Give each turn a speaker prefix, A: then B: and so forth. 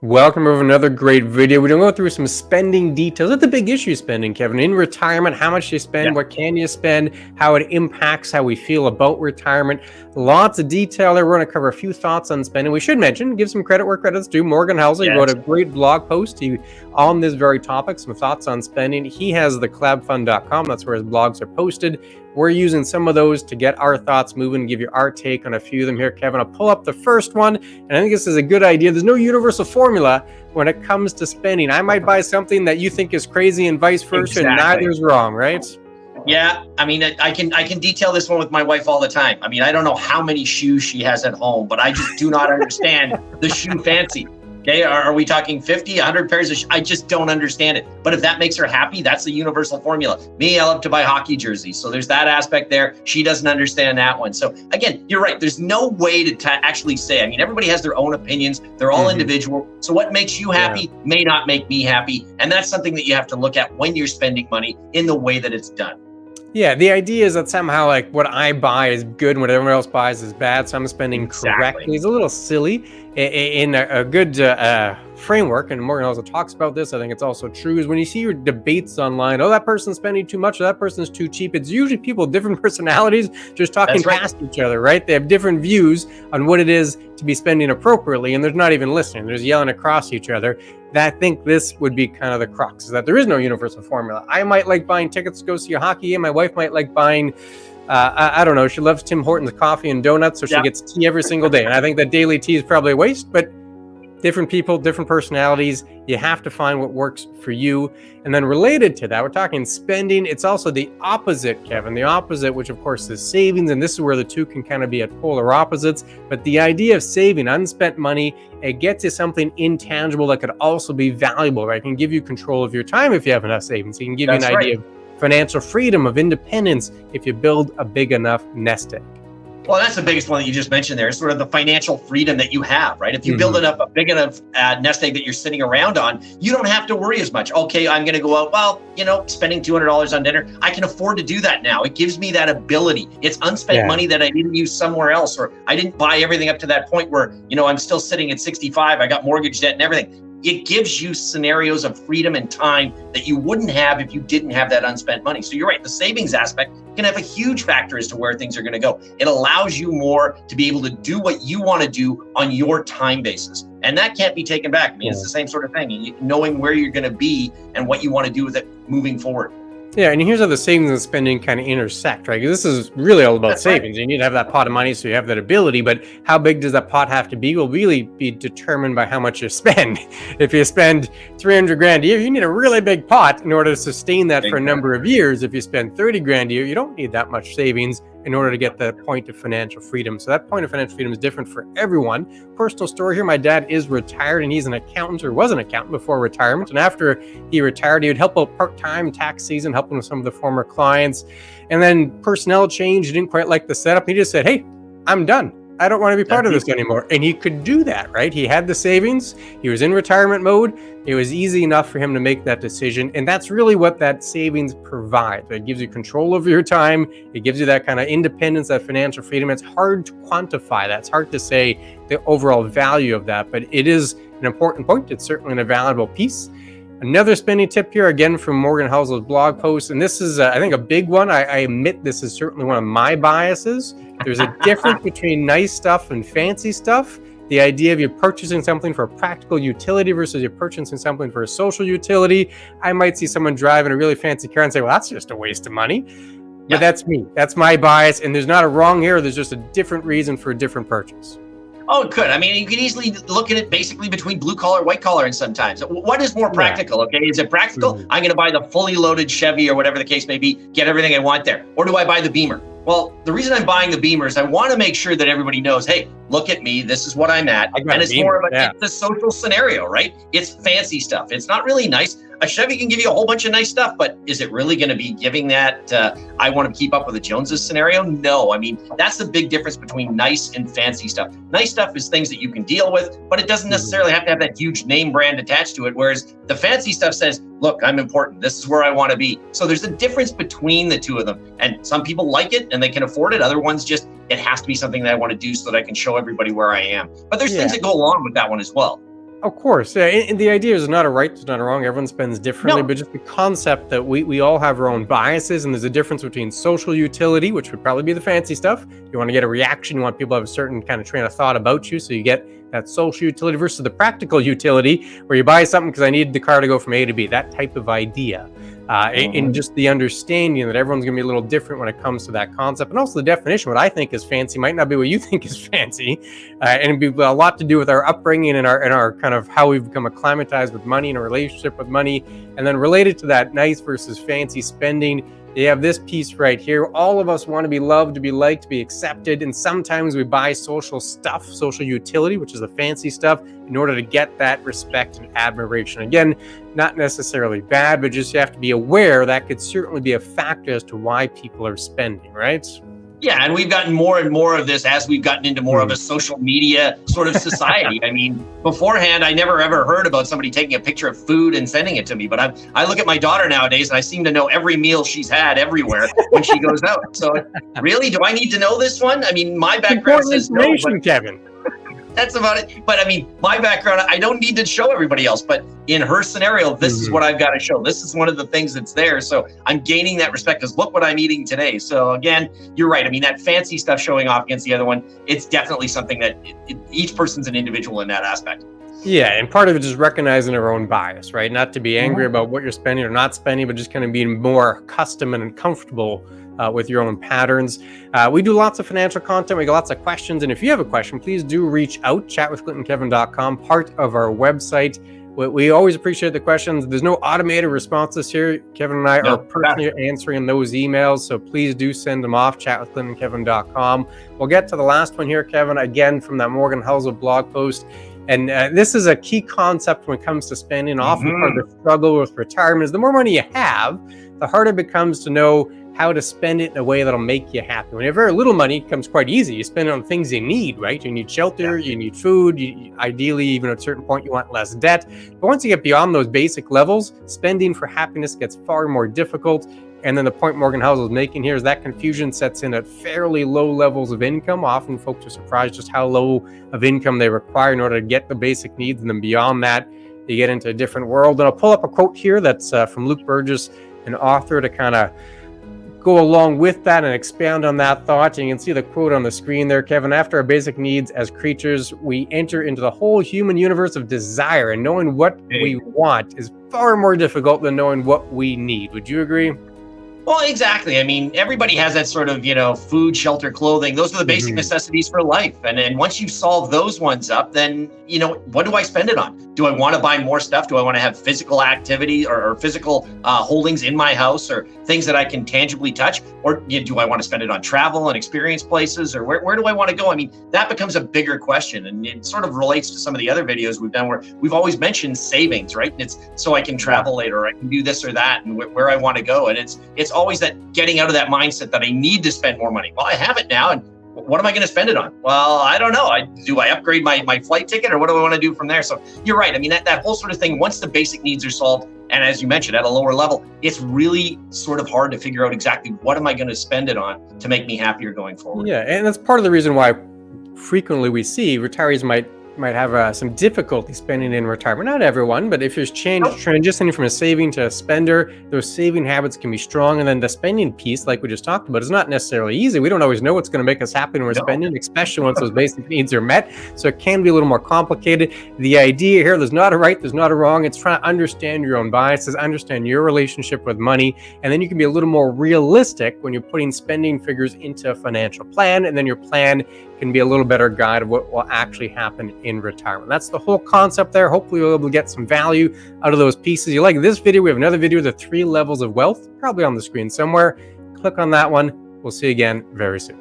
A: Welcome to another great video. We're going to go through some spending details. That's the big issue spending, Kevin. In retirement, how much you spend, what can you spend, how it impacts how we feel about retirement. Lots of detail there. We're going to cover a few thoughts on spending. We should mention, give some credit where credit's due. Morgan Housel wrote a great blog post on this very topic, some thoughts on spending. He has theclabfund.com. That's where his blogs are posted. We're using some of those to get our thoughts moving and give you our take on a few of them here, Kevin. I'll pull up the first one, and I think this is a good idea. There's no universal formula when it comes to spending. I might buy something that you think is crazy and vice versa, and neither's wrong, right?
B: Yeah, I mean, I can detail this one with my wife all the time. I mean, I don't know how many shoes she has at home, but I just do not understand the shoe fancy. Okay, are we talking 50, 100 pairs of shoes? I just don't understand it. But if that makes her happy, that's the universal formula. Me, I love to buy hockey jerseys. So there's that aspect there. She doesn't understand that one. So again, you're right. There's no way to actually say, I mean, everybody has their own opinions. They're all individual. So what makes you happy may not make me happy. And that's something that you have to look at when you're spending money in the way that it's done.
A: Yeah, the idea is that somehow like what I buy is good and what everyone else buys is bad, so I'm spending correctly. It's a little silly in a good framework, and Morgan also talks about this. I think it's also true, is when you see your debates online, oh, that person's spending too much, or that person's too cheap, it's usually people with different personalities just talking past each other, right? They have different views on what it is to be spending appropriately, and they're not even listening. They're just yelling across each other. I think this would be kind of the crux, is that there is no universal formula. I might like buying tickets to go see a hockey game. My wife might like buying, I don't know, she loves Tim Hortons coffee and donuts, so she gets tea every single day. And I think that daily tea is probably a waste, but different people, different personalities, you have to find what works for you. And then related to that, we're talking spending. It's also the opposite, Kevin, the opposite, which of course is savings. And this is where the two can kind of be at polar opposites. But the idea of saving unspent money, it gets you something intangible that could also be valuable, right? It can give you control of your time if you have enough savings. It can give you an idea of financial freedom, of independence, if you build a big enough nest egg.
B: Well, that's the biggest one that you just mentioned there, is sort of the financial freedom that you have, right? If you build it up a big enough nest egg that you're sitting around on, you don't have to worry as much. Okay, I'm going to go out, well, you know, spending $200 on dinner. I can afford to do that now. It gives me that ability. It's unspent money that I didn't use somewhere else, or I didn't buy everything up to that point where, you know, I'm still sitting at 65. I got mortgage debt and everything. It gives you scenarios of freedom and time that you wouldn't have if you didn't have that unspent money. So you're right, the savings aspect can have a huge factor as to where things are going to go. It allows you more to be able to do what you want to do on your time basis. And that can't be taken back. I mean, it's the same sort of thing, knowing where you're going to be and what you want to do with it moving forward.
A: Yeah, and here's how the savings and spending kind of intersect, right? This is really all about savings. You need to have that pot of money so you have that ability, but how big does that pot have to be will really be determined by how much you spend. If you spend 300 grand a year, you need a really big pot in order to sustain that for a number of years. If you spend 30 grand a year, you don't need that much savings in order to get the point of financial freedom. So that point of financial freedom is different for everyone. Personal story here, my dad is retired and he's an accountant, or was an accountant before retirement. And after he retired, he would help out part-time tax season, helping with some of the former clients. And then personnel change, he didn't quite like the setup. He just said, hey, I'm done. I don't want to be part of this anymore. And he could do that, right? He had the savings. He was in retirement mode. It was easy enough for him to make that decision. And that's really what that savings provides. It gives you control over your time. It gives you that kind of independence, that financial freedom. It's hard to quantify that. It's hard to say the overall value of that, but it is an important point. It's certainly a valuable piece. Another spending tip here, again, from Morgan Housel's blog post. And this is, I think, a big one. I admit this is certainly one of my biases. There's a difference between nice stuff and fancy stuff. The idea of you purchasing something for a practical utility versus you're purchasing something for a social utility. I might see someone driving a really fancy car and say, well, that's just a waste of money. But that's me. That's my bias. And there's not a wrong here. There's just a different reason for a different purchase.
B: Oh, it could. I mean, you could easily look at it basically between blue collar, white collar, and sometimes. What is more practical? Okay, is it practical? I'm going to buy the fully loaded Chevy or whatever the case may be, get everything I want there. Or do I buy the Beamer? Well, the reason I'm buying the Beamer is I want to make sure that everybody knows, hey, look at me. This is what I'm at. And it's more of it's a social scenario, right? It's fancy stuff. It's not really nice. A Chevy can give you a whole bunch of nice stuff, but is it really going to be giving that I want to keep up with the Joneses scenario? No. I mean, that's the big difference between nice and fancy stuff. Nice stuff is things that you can deal with, but it doesn't necessarily have to have that huge name brand attached to it. Whereas the fancy stuff says, look, I'm important. This is where I want to be. So there's a difference between the two of them. And some people like it and they can afford it. Other ones just, it has to be something that I want to do so that I can show everybody where I am. But there's things that go along with that one as well.
A: Of course, yeah. And the idea is not a right, there's not a wrong. Everyone spends differently,
B: No.
A: but just the concept that we all have our own biases, and there's a difference between social utility, which would probably be the fancy stuff. You want to get a reaction, you want people to have a certain kind of train of thought about you, so you get that social utility versus the practical utility, where you buy something because I need the car to go from A to B. That type of idea. And just the understanding that everyone's going to be a little different when it comes to that concept. And also the definition, what I think is fancy might not be what you think is fancy. And it'd be a lot to do with our upbringing and our kind of how we've become acclimatized with money and a relationship with money. And then related to that nice versus fancy spending, you have this piece right here. All of us want to be loved, to be liked, to be accepted. And sometimes we buy social stuff, social utility, which is the fancy stuff, in order to get that respect and admiration. Again, not necessarily bad, but just you have to be aware that could certainly be a factor as to why people are spending, right?
B: Yeah, and we've gotten more and more of this as we've gotten into more of a social media sort of society. I mean, beforehand, I never ever heard about somebody taking a picture of food and sending it to me. But I look at my daughter nowadays, and I seem to know every meal she's had everywhere when she goes out. So really, do I need to know this one? I mean, my background says no, but
A: Kevin.
B: that's about it. But I mean, my background, I don't need to show everybody else. But in her scenario, this is what I've got to show. This is one of the things that's there. So I'm gaining that respect because look what I'm eating today. So again, you're right. I mean, that fancy stuff showing off against the other one, it's definitely something that each person's an individual in that aspect.
A: Yeah, and part of it is recognizing our own bias, right? Not to be angry about what you're spending or not spending, but just kind of being more accustomed and comfortable with your own patterns. We do lots of financial content. We get lots of questions. And if you have a question, please do reach out, chatwithclintonkevin.com, part of our website. We always appreciate the questions. There's no automated responses here. Kevin and I are personally answering those emails. So please do send them off, chatwithclintonkevin.com. We'll get to the last one here, Kevin, again, from that Morgan Housel blog post. And this is a key concept when it comes to spending. Often part of the struggle with retirement is the more money you have, the harder it becomes to know how to spend it in a way that'll make you happy. When you have very little money, it becomes quite easy. You spend it on things you need, right? You need shelter, you need food, ideally, even at a certain point, you want less debt. But once you get beyond those basic levels, spending for happiness gets far more difficult. And then the point Morgan Housel is making here is that confusion sets in at fairly low levels of income. Often folks are surprised just how low of income they require in order to get the basic needs. And then beyond that, you get into a different world. And I'll pull up a quote here that's from Luke Burgess, an author, to kind of go along with that and expand on that thought. And you can see the quote on the screen there, Kevin. After our basic needs as creatures, we enter into the whole human universe of desire, and knowing what we want is far more difficult than knowing what we need. Would you agree?
B: Well, exactly. I mean, everybody has that sort of, food, shelter, clothing. Those are the basic necessities for life. And once you solve those ones up, then, what do I spend it on? Do I want to buy more stuff? Do I want to have physical activity or physical holdings in my house or things that I can tangibly touch? Or do I want to spend it on travel and experience places? Or where do I want to go? I mean, that becomes a bigger question. And it sort of relates to some of the other videos we've done where we've always mentioned savings, right? And it's so I can travel later, or I can do this or that, and where I want to go. And it's always that getting out of that mindset that I need to spend more money. Well, I have it now, and what am I going to spend it on? Well, I don't know. Do I upgrade my flight ticket, or what do I want to do from there? So you're right. I mean, that whole sort of thing, once the basic needs are solved, and as you mentioned, at a lower level, it's really sort of hard to figure out exactly what am I going to spend it on to make me happier going forward.
A: Yeah, and that's part of the reason why frequently we see retirees might have some difficulty spending in retirement. Not everyone, but if you're transitioning from a saving to a spender, those saving habits can be strong. And then the spending piece, like we just talked about, is not necessarily easy. We don't always know what's going to make us happy when we're spending, especially once those basic needs are met. So it can be a little more complicated. The idea here, there's not a right, there's not a wrong. It's trying to understand your own biases, understand your relationship with money. And then you can be a little more realistic when you're putting spending figures into a financial plan. And then your plan can be a little better guide of what will actually happen in retirement. That's the whole concept there. Hopefully you'll be able to get some value out of those pieces. You like this video, we have another video, the 3 levels of wealth, probably on the screen somewhere. Click on that one. We'll see you again very soon.